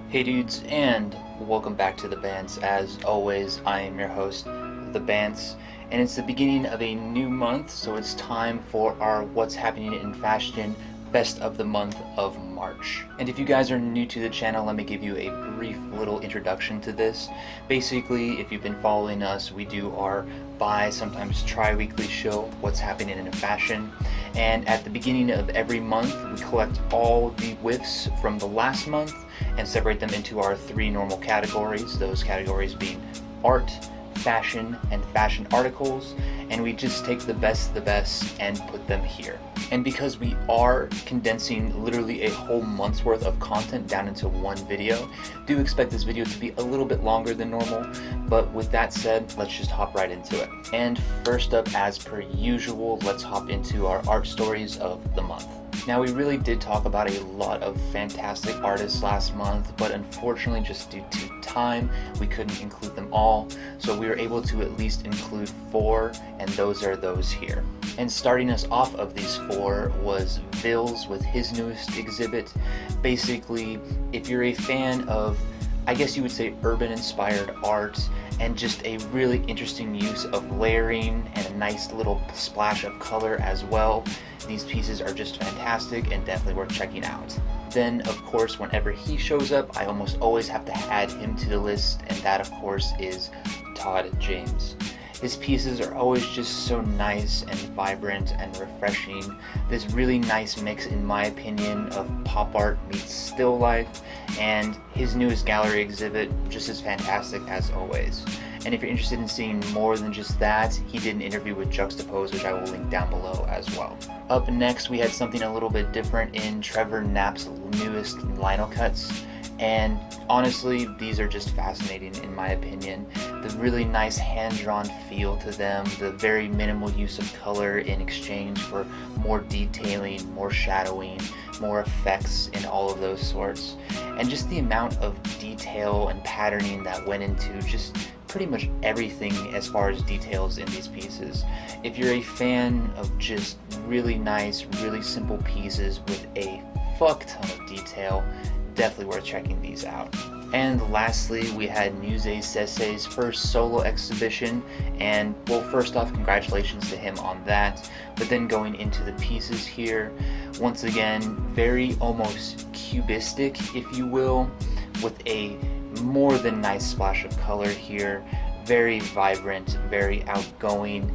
Hey dudes, and welcome back to The Bants. As always, I am your host, The Bants, and it's the beginning of a new month, so it's time for our What's Happening in Fashion Best of the Month of March. And if you guys are new to the channel, let me give you a brief little introduction to this. Basically, if you've been following us, we do our sometimes tri-weekly show, What's Happening in Fashion. And at the beginning of every month, we collect all the whiffs from the last month and separate them into our three normal categories, those categories being art, fashion, and fashion articles, and we just take the best of the best and put them here. And because we are condensing literally a whole month's worth of content down into one video, do expect this video to be a little bit longer than normal, but with that said, let's just hop right into it. And first up, as per usual, let's hop into our art stories of the month. Now, we really did talk about a lot of fantastic artists last month, but unfortunately, just due to time, we couldn't include them all, so we were able to at least include 4, and those are those here. And starting us off of these 4 was Vhils with his newest exhibit. Basically, if you're a fan of, I guess you would say, urban-inspired art, and just a really interesting use of layering and a nice little splash of color as well, these pieces are just fantastic and definitely worth checking out. Then, of course, whenever he shows up, I almost always have to add him to the list, and that, of course, is Todd James. His pieces are always just so nice and vibrant and refreshing. This really nice mix, in my opinion, of pop art meets still life, and his newest gallery exhibit just as fantastic as always. And if you're interested in seeing more than just that, he did an interview with Juxtapose, which I will link down below as well. Up next, we had something a little bit different in Trevor Knapps' newest lino cuts. And honestly, these are just fascinating in my opinion. The really nice hand-drawn feel to them, the very minimal use of color in exchange for more detailing, more shadowing, more effects in all of those sorts. And just the amount of detail and patterning that went into just pretty much everything as far as details in these pieces. If you're a fan of just really nice, really simple pieces with a fuck ton of detail, definitely worth checking these out. And lastly, we had Muzae Sesay's first solo exhibition, and well, first off, congratulations to him on that. But then going into the pieces here, once again, very almost cubistic, if you will, with a more than nice splash of color here. Very vibrant, very outgoing,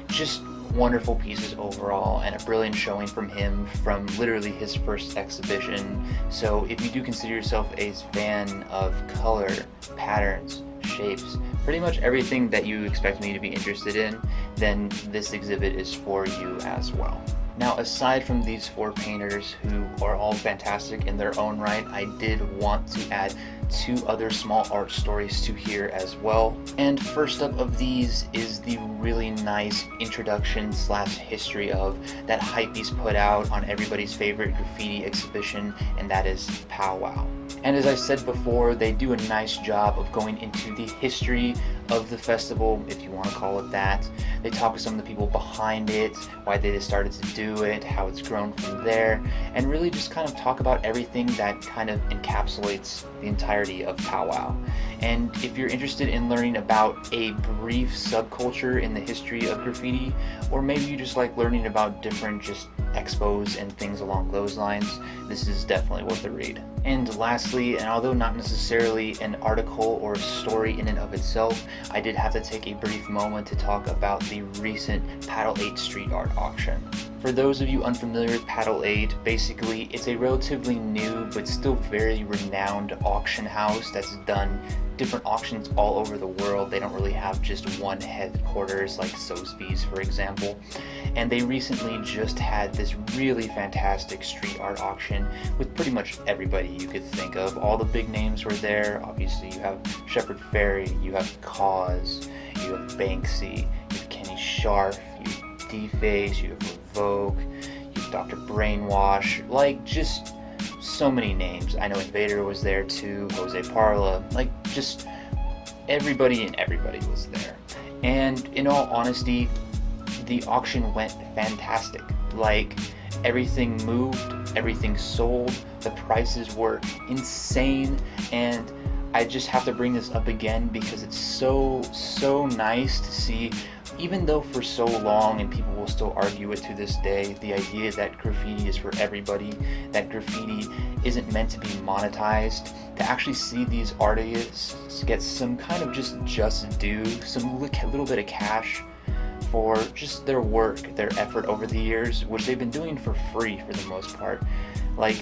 just wonderful pieces overall, and a brilliant showing from him from literally his first exhibition. So if you do consider yourself a fan of color, patterns, shapes, pretty much everything that you expect me to be interested in, then this exhibit is for you as well. Now, aside from these 4 painters who are all fantastic in their own right, I did want to add 2 other small art stories to here as well. And first up of these is the really nice introduction / history of that Hypebeast put out on everybody's favorite graffiti exhibition, and that is Pow Wow. And as I said before, they do a nice job of going into the history of the festival, if you want to call it that. They talk to some of the people behind it, why they started to do it, how it's grown from there, and really just kind of talk about everything that kind of encapsulates the entirety of Pow Wow. And if you're interested in learning about a brief subculture in the history of graffiti, or maybe you just like learning about different just expos and things along those lines, this is definitely worth a read. And lastly, and although not necessarily an article or a story in and of itself, I did have to take a brief moment to talk about the recent Paddle 8 street art auction. For those of you unfamiliar with Paddle 8, basically it's a relatively new but still very renowned auction house that's done different auctions all over the world. They don't really have just one headquarters like Sotheby's, for example. And they recently just had this really fantastic street art auction with pretty much everybody you could think of. All the big names were there. Obviously you have Shepard Fairey, you have Cause, you have Banksy, you have Kenny Scharf, you have D-Face, you have Revoke, you have Dr. Brainwash, like just so many names. I know Invader was there too, Jose Parla, like just everybody and everybody was there. And in all honesty, the auction went fantastic. Like, Everything moved, everything sold, the prices were insane, and I just have to bring this up again because it's so nice to see, even though for so long, and people will still argue it to this day, the idea that graffiti is for everybody, that graffiti isn't meant to be monetized, to actually see these artists get some kind of just due, some little bit of cash for just their work, their effort over the years, which they've been doing for free for the most part. Like,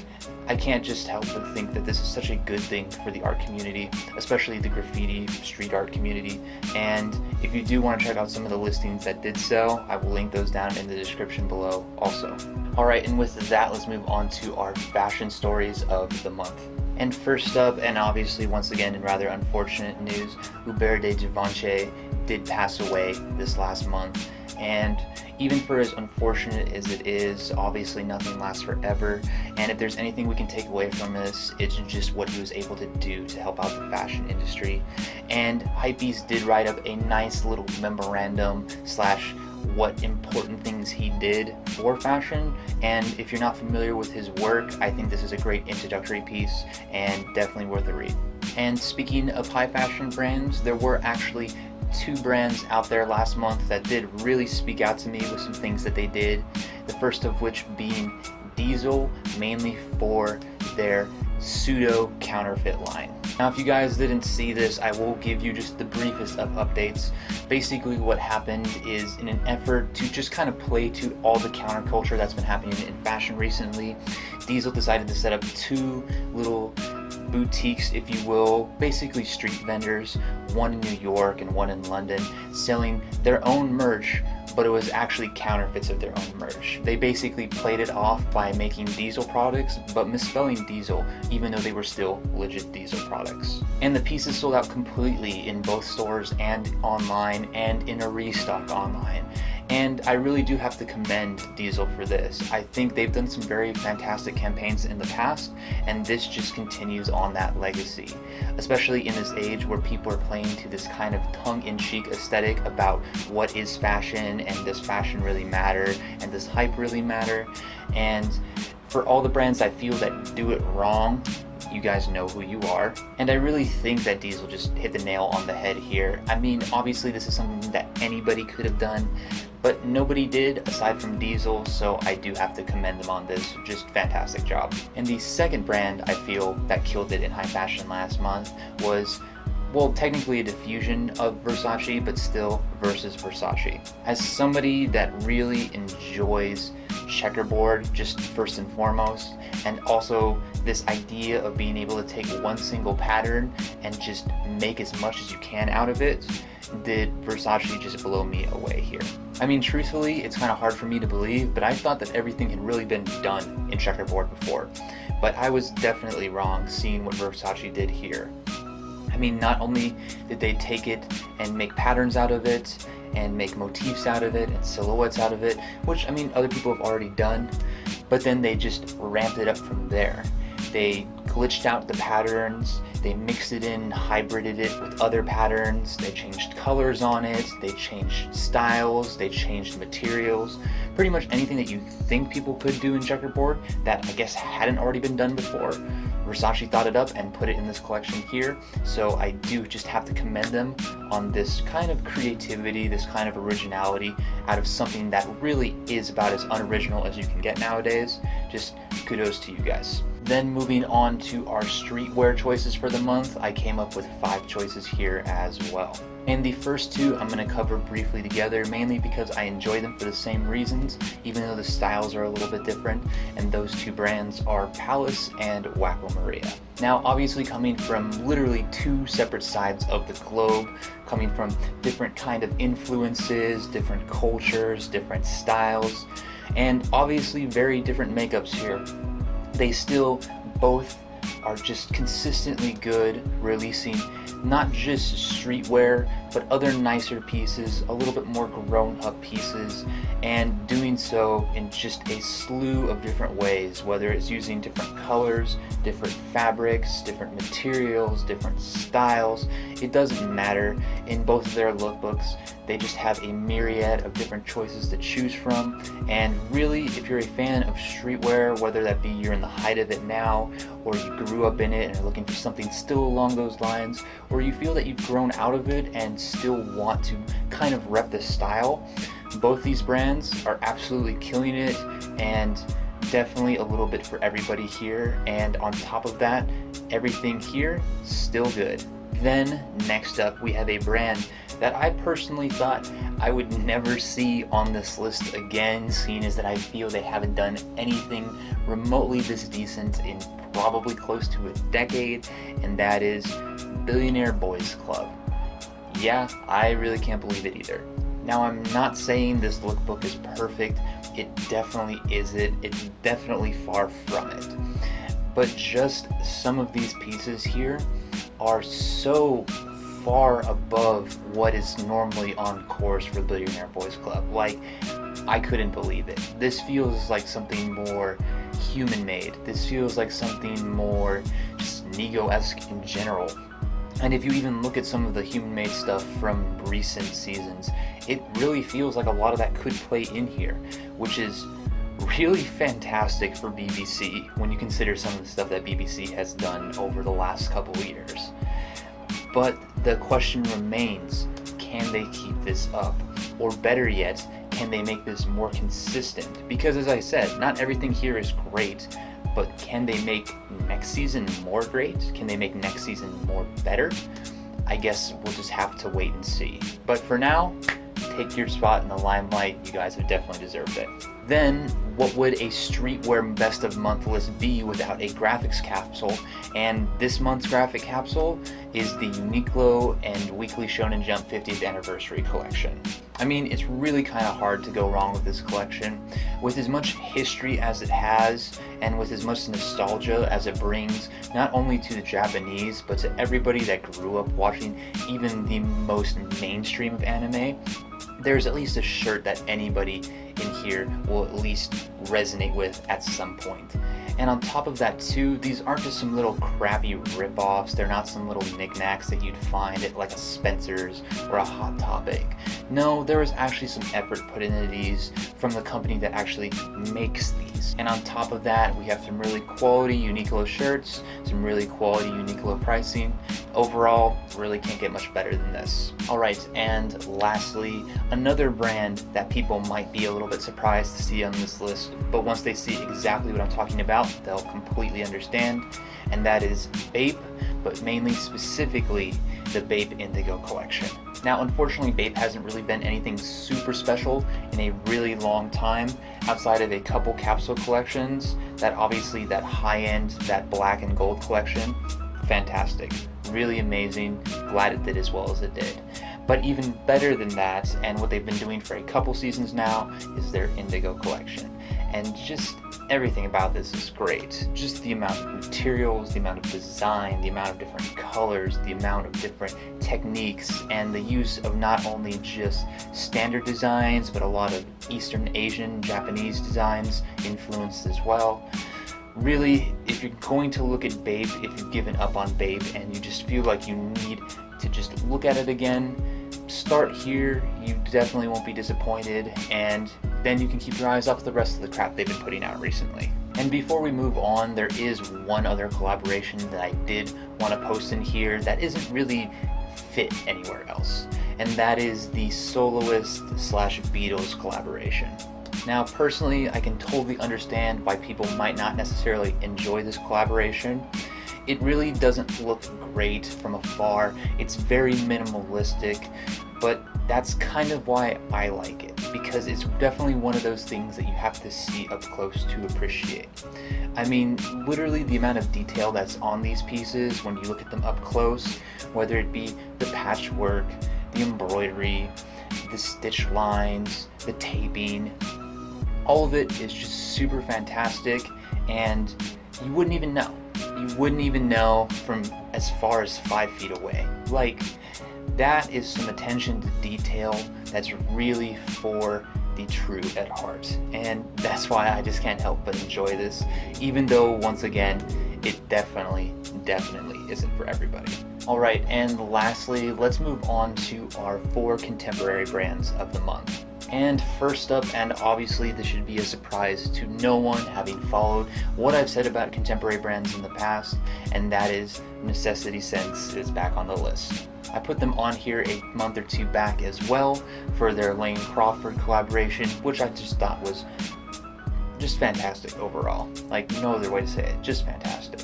I can't just help but think that this is such a good thing for the art community, especially the graffiti street art community. And if you do want to check out some of the listings that did sell, I will link those down in the description below also. Alright, and with that, let's move on to our fashion stories of the month. And first up, and obviously once again in rather unfortunate news, Hubert de Givenchy did pass away this last month. And even for as unfortunate as it is, obviously nothing lasts forever, and if there's anything we can take away from this, it's just what he was able to do to help out the fashion industry. And Hypebeast did write up a nice little memorandum slash what important things he did for fashion, and if you're not familiar with his work, I think this is a great introductory piece and definitely worth a read. And speaking of high fashion brands, there were actually 2 brands out there last month that did really speak out to me with some things that they did. The first of which being Diesel, mainly for their pseudo counterfeit line. Now, if you guys didn't see this, I will give you just the briefest of updates. Basically what happened is, in an effort to just kind of play to all the counterculture that's been happening in fashion recently, Diesel decided to set up 2 little boutiques, if you will, basically street vendors, one in New York and one in London, selling their own merch, but it was actually counterfeits of their own merch. They basically played it off by making Diesel products, but misspelling Diesel, even though they were still legit Diesel products. And the pieces sold out completely in both stores and online, and in a restock online. And I really do have to commend Diesel for this. I think they've done some very fantastic campaigns in the past, and this just continues on that legacy. Especially in this age where people are playing to this kind of tongue-in-cheek aesthetic about what is fashion, and does fashion really matter, and does hype really matter. And for all the brands I feel that do it wrong, you guys know who you are. And I really think that Diesel just hit the nail on the head here. I mean, obviously this is something that anybody could have done, but nobody did aside from Diesel, so I do have to commend them on this. Just fantastic job. And the second brand I feel that killed it in high fashion last month was, well, technically a diffusion of Versace, but still versus Versace. As somebody that really enjoys checkerboard, just first and foremost, and also this idea of being able to take one single pattern and just make as much as you can out of it, did Versace just blow me away here. I mean, truthfully, it's kind of hard for me to believe, but I thought that everything had really been done in checkerboard before. But I was definitely wrong seeing what Versace did here. I mean, not only did they take it and make patterns out of it, and make motifs out of it, and silhouettes out of it, which, I mean, other people have already done, but then they just ramped it up from there. They glitched out the patterns, they mixed it in, hybrided it with other patterns, they changed colors on it, they changed styles, they changed materials, pretty much anything that you think people could do in checkerboard that I guess hadn't already been done before. Versace thought it up and put it in this collection here, so I do just have to commend them on this kind of creativity, this kind of originality out of something that really is about as unoriginal as you can get nowadays. Just kudos to you guys. Then moving on to our streetwear choices for the month, I came up with 5 choices here as well. And the first 2 I'm going to cover briefly together, mainly because I enjoy them for the same reasons, even though the styles are a little bit different, and those 2 brands are Palace and Wacko Maria. Now, obviously coming from literally 2 separate sides of the globe, coming from different kind of influences, different cultures, different styles, and obviously very different makeups here, they still both are just consistently good, releasing not just streetwear, but other nicer pieces, a little bit more grown-up pieces, and doing so in just a slew of different ways, whether it's using different colors, different fabrics, different materials, different styles. It doesn't matter. In both of their lookbooks, they just have a myriad of different choices to choose from. And really, if you're a fan of streetwear, whether that be you're in the height of it now, or you grew up in it and are looking for something still along those lines, or you feel that you've grown out of it and still want to kind of rep the style, both these brands are absolutely killing it, and definitely a little bit for everybody here. And on top of that, everything here still good. Then next up, we have a brand that I personally thought I would never see on this list again, seeing as that I feel they haven't done anything remotely this decent in probably close to a decade, and that is Billionaire Boys Club. Yeah, I really can't believe it either. Now, I'm not saying this lookbook is perfect. It definitely isn't. It's definitely far from it. But just some of these pieces here are so far above what is normally on course for Billionaire Boys Club. Like, I couldn't believe it. This feels like something more human-made. This feels like something more just Nego-esque in general. And if you even look at some of the human-made stuff from recent seasons, it really feels like a lot of that could play in here, which is really fantastic for BBC when you consider some of the stuff that BBC has done over the last couple of years. But the question remains, can they keep this up? Or better yet, can they make this more consistent? Because as I said, not everything here is great, but can they make next season more great? Can they make next season more better? I guess we'll just have to wait and see. But for now, take your spot in the limelight. You guys have definitely deserved it. Then, what would a streetwear best of month list be without a graphics capsule? And this month's graphic capsule is the Uniqlo and Weekly Shonen Jump 50th Anniversary Collection. I mean, it's really kind of hard to go wrong with this collection. With as much history as it has, and with as much nostalgia as it brings, not only to the Japanese, but to everybody that grew up watching even the most mainstream of anime, there's at least a shirt that anybody in here will at least resonate with at some point. And on top of that too, these aren't just some little crappy rip-offs. They're not some little knickknacks that you'd find at like a Spencer's or a Hot Topic. No, there was actually some effort put into these from the company that actually makes these. And on top of that, we have some really quality Uniqlo shirts, some really quality Uniqlo pricing. Overall, really can't get much better than this. Alright, and lastly, another brand that people might be a little bit surprised to see on this list, but once they see exactly what I'm talking about, they'll completely understand, and that is Bape, but mainly specifically the Bape Indigo collection. Now, unfortunately, Bape hasn't really been anything super special in a really long time, outside of a couple capsule collections. That obviously, that high-end, that black and gold collection, fantastic. Really amazing, glad it did as well as it did. But even better than that, and what they've been doing for a couple seasons now, is their Indigo collection. And just everything about this is great. Just the amount of materials, the amount of design, the amount of different colors, the amount of different techniques, and the use of not only just standard designs, but a lot of Eastern Asian, Japanese designs influenced as well. Really, if you're going to look at Bape, if you've given up on Bape and you just feel like you need to just look at it again, start here. You definitely won't be disappointed, and then you can keep your eyes off the rest of the crap they've been putting out recently. And before we move on, there is one other collaboration that I did want to post in here that isn't really fit anywhere else, and that is the Soloist / Beatles collaboration. Now, personally, I can totally understand why people might not necessarily enjoy this collaboration. It really doesn't look great from afar. It's very minimalistic, but that's kind of why I like it, because it's definitely one of those things that you have to see up close to appreciate. I mean, literally the amount of detail that's on these pieces when you look at them up close, whether it be the patchwork, the embroidery, the stitch lines, the taping, all of it is just super fantastic, and you wouldn't even know. you wouldn't even know from as far as 5 feet away. Like, that is some attention to detail that's really for the true at heart, and that's why I just can't help but enjoy this, even though, once again, it definitely isn't for everybody. Alright, and lastly, let's move on to our 4 contemporary brands of the month. And first up, and obviously this should be a surprise to no one having followed what I've said about contemporary brands in the past, and that is Necessity Sense is back on the list. I put them on here a month or 2 back as well for their Lane Crawford collaboration, which I just thought was just fantastic overall. Like, no other way to say it, just fantastic.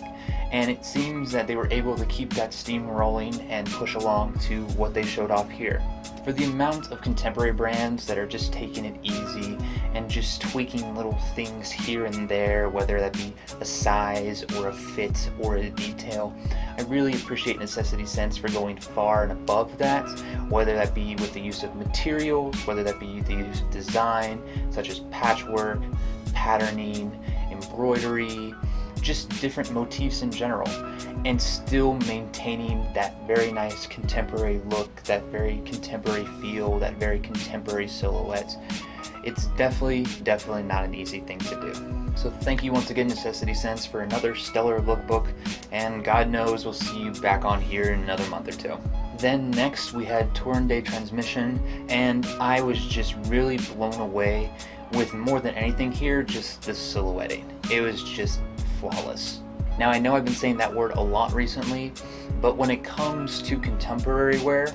And it seems that they were able to keep that steam rolling and push along to what they showed off here. For the amount of contemporary brands that are just taking it easy and just tweaking little things here and there, whether that be a size or a fit or a detail, I really appreciate Necessity Sense for going far and above that, whether that be with the use of materials, whether that be the use of design, such as patchwork, patterning, embroidery, just different motifs in general, and still maintaining that very nice contemporary look, that very contemporary feel, that very contemporary silhouette. It's definitely not an easy thing to do. So thank you once again, Necessity Sense, for another stellar lookbook, and God knows we'll see you back on here in another month or 2. Then next we had Tourne de Transmission, and I was just really blown away with, more than anything here, just the silhouetting. It was just flawless. Now, I know I've been saying that word a lot recently, but when it comes to contemporary wear,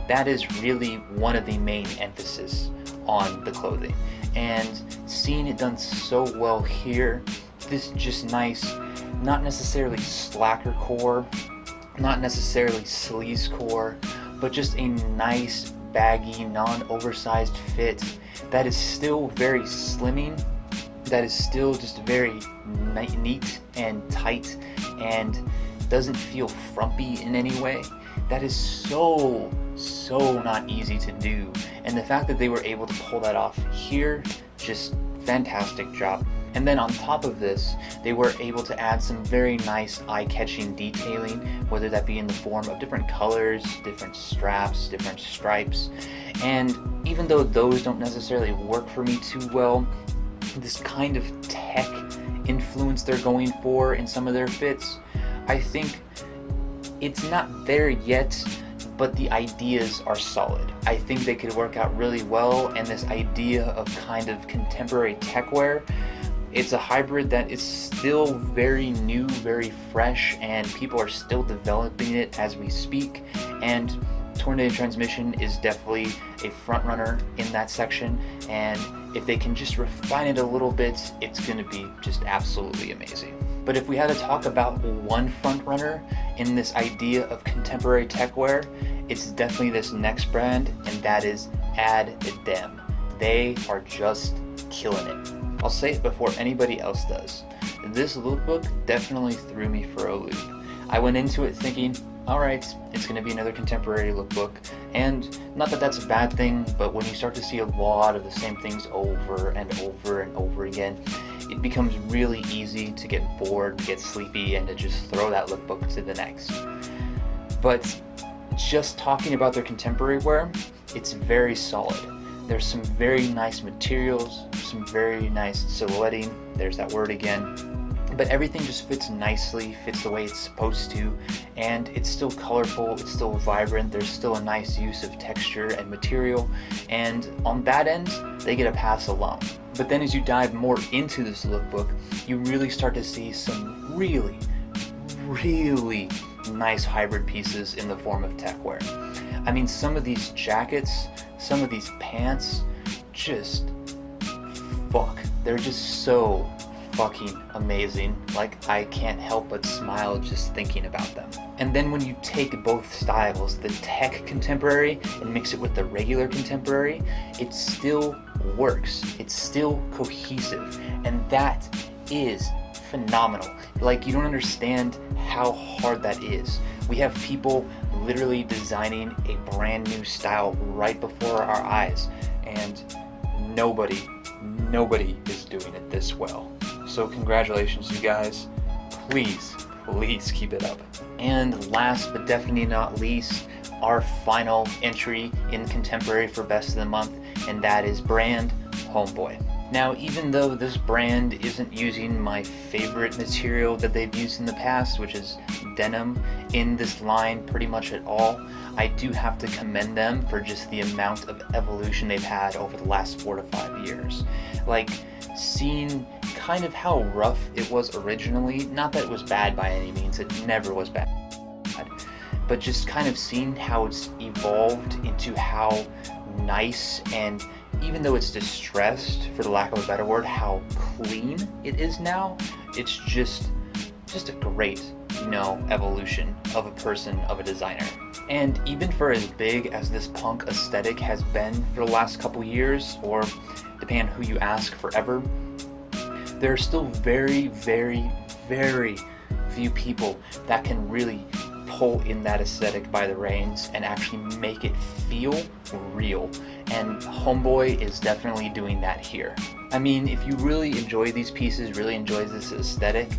that is really one of the main emphasis on the clothing. And seeing it done so well here, this just nice, not necessarily slacker core, not necessarily sleaze core, but just a nice, baggy, non-oversized fit that is still very slimming, that is still just very neat and tight and doesn't feel frumpy in any way. That is so not easy to do, and the fact that they were able to pull that off here, just fantastic job. And then on top of this, they were able to add some very nice eye-catching detailing, whether that be in the form of different colors, different straps, different stripes. And even though those don't necessarily work for me too well, this kind of tech influence they're going for in some of their fits, I think it's not there yet, but the ideas are solid. I think they could work out really well, and this idea of kind of contemporary tech wear, it's a hybrid that is still very new, very fresh, and people are still developing it as we speak, and Tourne de Transmission is definitely a front runner in that section, and if they can just refine it a little bit, it's going to be just absolutely amazing. But if we had to talk about one front runner in this idea of contemporary tech wear, it's definitely this next brand, and that is Idem. They are just killing it. I'll say it before anybody else does. This lookbook definitely threw me for a loop. I went into it thinking, alright, it's going to be another contemporary lookbook, and not that that's a bad thing, but when you start to see a lot of the same things over and over and over again, it becomes really easy to get bored, get sleepy, and to just throw that lookbook to the next. But just talking about their contemporary wear, it's very solid. There's some very nice materials, some very nice silhouetting, there's that word again, but everything just fits nicely, fits the way it's supposed to, and it's still colorful, it's still vibrant, there's still a nice use of texture and material, and on that end, they get a pass alone. But then as you dive more into this lookbook, you really start to see some really nice hybrid pieces in the form of tech wear. I mean, some of these jackets, some of these pants, just they're just so fucking amazing. Like, I can't help but smile just thinking about them. And then when you take both styles, the tech contemporary, and mix it with the regular contemporary, it still works. It's still cohesive, and that is phenomenal. Like, you don't understand how hard that is. We have people literally designing a brand new style right before our eyes, and nobody is doing it this well. So congratulations, you guys. Please please keep it up. And last but definitely not least, our final entry in contemporary for best of the month, and that is brand Homme Boy. Now, even though this brand isn't using my favorite material that they've used in the past, which is denim, in this line pretty much at all, I do have to commend them for just the amount of evolution they've had over the last 4 to 5 years. Like, seeing kind of how rough it was originally, not that it was bad by any means, it never was bad, but just kind of seeing how it's evolved into how nice, and even though it's distressed, for the lack of a better word, how clean it is now. It's just a great, evolution of a person, of a designer. And even for as big as this punk aesthetic has been for the last couple years, or depending on who you ask, forever, there are still very, very, very few people that can really pull in that aesthetic by the reins and actually make it feel real. And Homme Boy is definitely doing that here. I mean, if you really enjoy these pieces, really enjoy this aesthetic,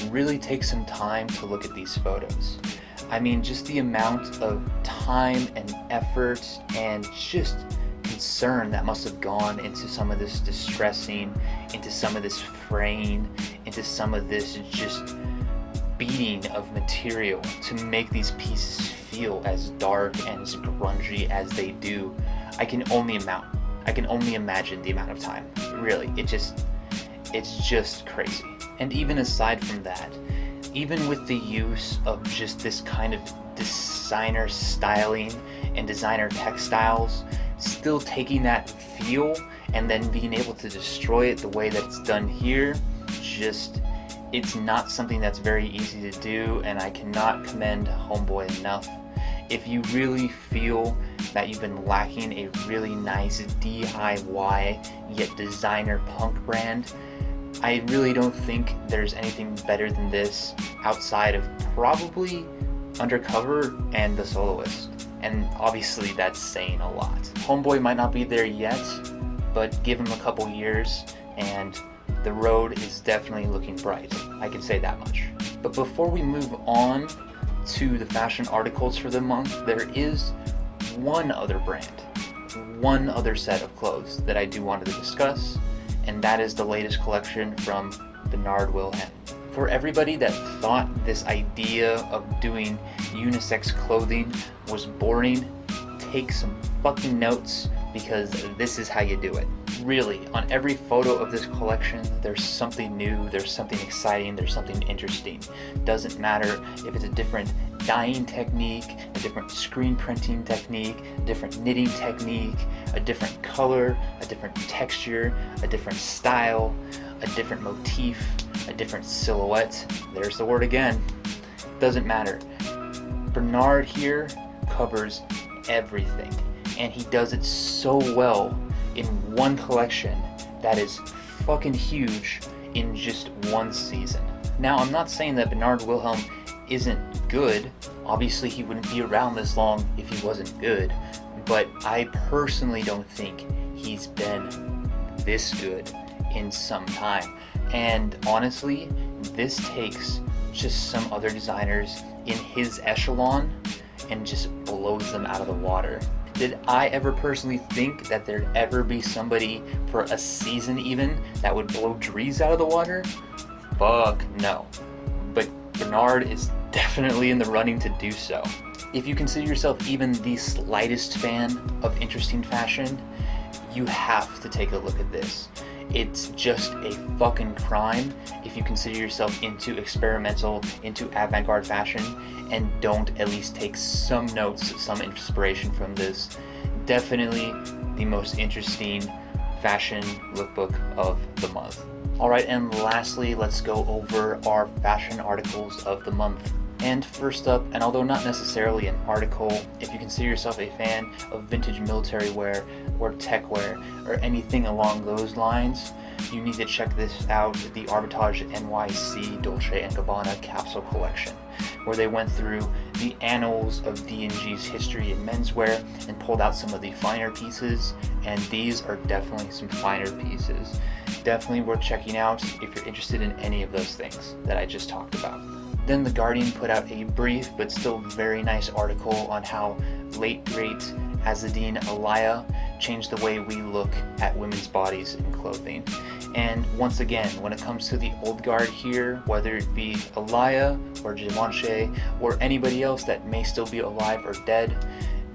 really take some time to look at these photos. I mean, just the amount of time and effort and just concern that must have gone into some of this distressing, into some of this fraying, into some of this just beating of material to make these pieces feel as dark and as grungy as they do. I can only imagine the amount of time. Really, it's just crazy. And even aside from that, even with the use of just this kind of designer styling and designer textiles, still taking that feel and then being able to destroy it the way that it's done here, it's not something that's very easy to do, and I cannot commend Homme Boy enough. If you really feel that you've been lacking a really nice DIY yet designer punk brand, I really don't think there's anything better than this outside of probably Undercover and TheSoloist. And obviously that's saying a lot. Homme Boy might not be there yet, but give him a couple years and the road is definitely looking bright. I can say that much. But before we move on to the fashion articles for the month, there is one other brand, one other set of clothes that I do want to discuss, and that is the latest collection from Bernhard Willhelm. For everybody that thought this idea of doing unisex clothing was boring, take some fucking notes, because this is how you do it. Really, on every photo of this collection, there's something new, there's something exciting, there's something interesting. Doesn't matter if it's a different dyeing technique, a different screen printing technique, a different knitting technique, a different color, a different texture, a different style, a different motif, a different silhouette. There's the word again. Doesn't matter. Bernhard here covers everything, and he does it so well in one collection that is fucking huge in just one season. Now, I'm not saying that Bernhard Willhelm isn't good. Obviously, he wouldn't be around this long if he wasn't good, but I personally don't think he's been this good in some time. And honestly, this takes just some other designers in his echelon and just blows them out of the water. Did I ever personally think that there'd ever be somebody for a season even that would blow Dries out of the water? Fuck no. But Bernhard is definitely in the running to do so. If you consider yourself even the slightest fan of interesting fashion, you have to take a look at this. It's just a fucking crime if you consider yourself into experimental, into avant-garde fashion, and don't at least take some notes, some inspiration from this. Definitely the most interesting fashion lookbook of the month. Alright, and lastly, let's go over our fashion articles of the month. And first up, and although not necessarily an article, if you consider yourself a fan of vintage military wear or tech wear or anything along those lines, you need to check this out, the Arbitrage NYC Dolce Gabbana capsule collection, where they went through the annals of D&G's history in menswear and pulled out some of the finer pieces, and these are definitely some finer pieces. Definitely worth checking out if you're interested in any of those things that I just talked about. Then The Guardian put out a brief but still very nice article on how late great Azzedine Alaia changed the way we look at women's bodies in clothing. And once again, when it comes to the old guard here, whether it be Alaia or Givenchy or anybody else that may still be alive or dead,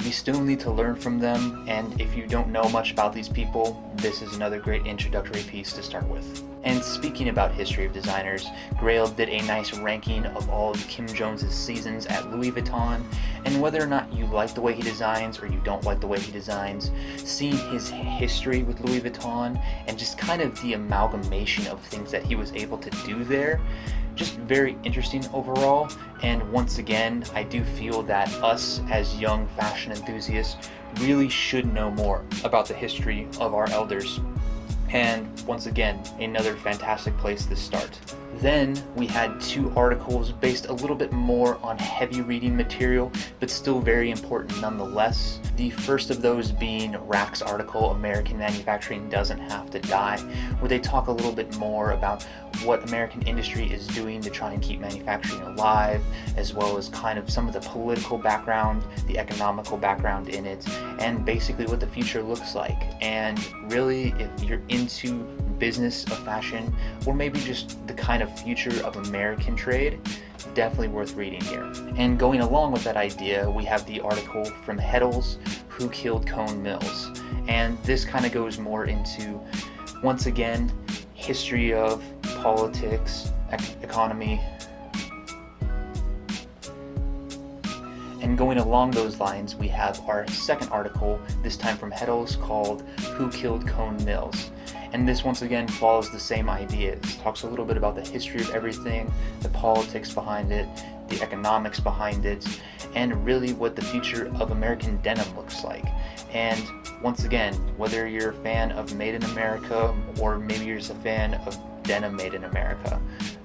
we still need to learn from them, and if you don't know much about these people, this is another great introductory piece to start with. And speaking about history of designers, Grail did a nice ranking of all of Kim Jones's seasons at Louis Vuitton, and whether or not you like the way he designs or you don't like the way he designs, seeing his history with Louis Vuitton and just kind of the amalgamation of things that he was able to do there, just very interesting overall. And once again, I do feel that us as young fashion enthusiasts really should know more about the history of our elders. And once again, another fantastic place to start. Then we had two articles based a little bit more on heavy reading material, but still very important nonetheless. The first of those being Rack's article, American Manufacturing Doesn't Have to Die, where they talk a little bit more about what American industry is doing to try and keep manufacturing alive, as well as kind of some of the political background, the economical background in it, and basically what the future looks like. And really, if you're into business of fashion, or maybe just the kind of future of American trade, definitely worth reading here. And going along with that idea, we have the article from Vhils, Who Killed Cone Mills? And this kind of goes more into, once again, history of politics, economy. And going along those lines, we have our second article, this time from Vhils, called Who Killed Cone Mills? And this once again follows the same ideas. It talks a little bit about the history of everything, the politics behind it, the economics behind it, and really what the future of American denim looks like. And once again, whether you're a fan of Made in America or maybe you're just a fan of denim made in America,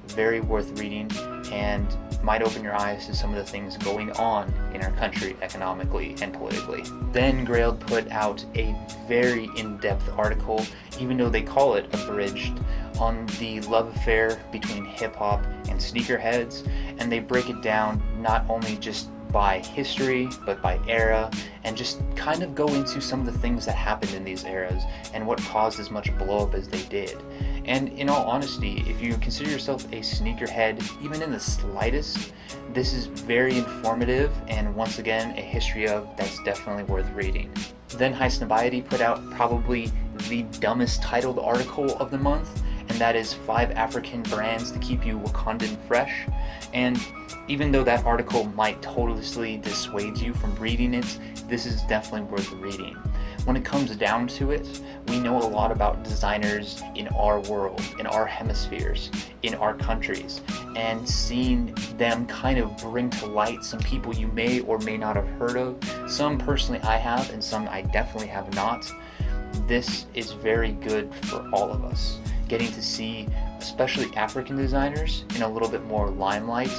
very worth reading and might open your eyes to some of the things going on in our country economically and politically. Then Grail put out a very in-depth article, even though they call it abridged, on the love affair between hip-hop and sneakerheads, and they break it down not only just by history, but by era, and just kind of go into some of the things that happened in these eras and what caused as much blow up as they did. And in all honesty, if you consider yourself a sneakerhead, even in the slightest, this is very informative and once again a history of that's definitely worth reading. Then Highsnobiety put out probably the dumbest titled article of the month, and that is 5 African brands to keep you Wakandan fresh. And even though that article might totally dissuade you from reading it, this is definitely worth reading. When it comes down to it, we know a lot about designers in our world, in our hemispheres, in our countries, and seeing them kind of bring to light some people you may or may not have heard of. Some personally I have, and some I definitely have not. This is very good for all of us. Getting to see especially African designers in a little bit more limelight,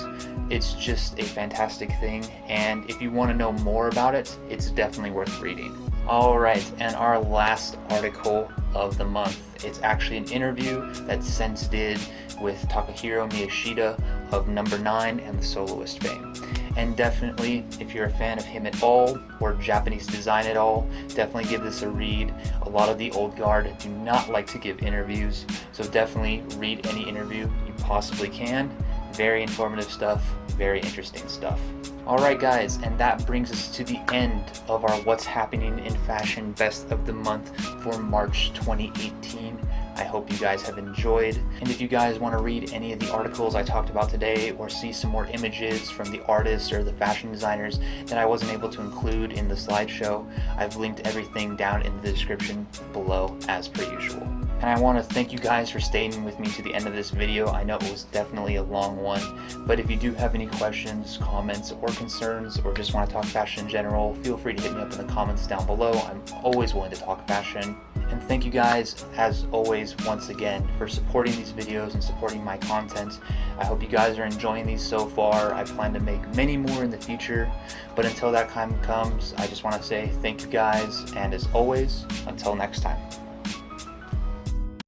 it's just a fantastic thing, and if you want to know more about it, it's definitely worth reading. Alright, and our last article of the month, it's actually an interview that Sense did with Takahiro Miyashita of Number 9 and TheSoloist fame. And definitely, if you're a fan of him at all, or Japanese design at all, definitely give this a read. A lot of the old guard do not like to give interviews, so definitely read any interview you possibly can. Very informative stuff, very interesting stuff. Alright guys, and that brings us to the end of our What's Happening in Fashion Best of the Month for March 2018. I hope you guys have enjoyed, and if you guys want to read any of the articles I talked about today or see some more images from the artists or the fashion designers that I wasn't able to include in the slideshow, I've linked everything down in the description below as per usual. And I want to thank you guys for staying with me to the end of this video. I know it was definitely a long one, but if you do have any questions, comments, or concerns, or just want to talk fashion in general, feel free to hit me up in the comments down below. I'm always willing to talk fashion. And thank you guys, as always, once again, for supporting these videos and supporting my content. I hope you guys are enjoying these so far. I plan to make many more in the future, but until that time comes, I just want to say thank you guys, and as always, until next time.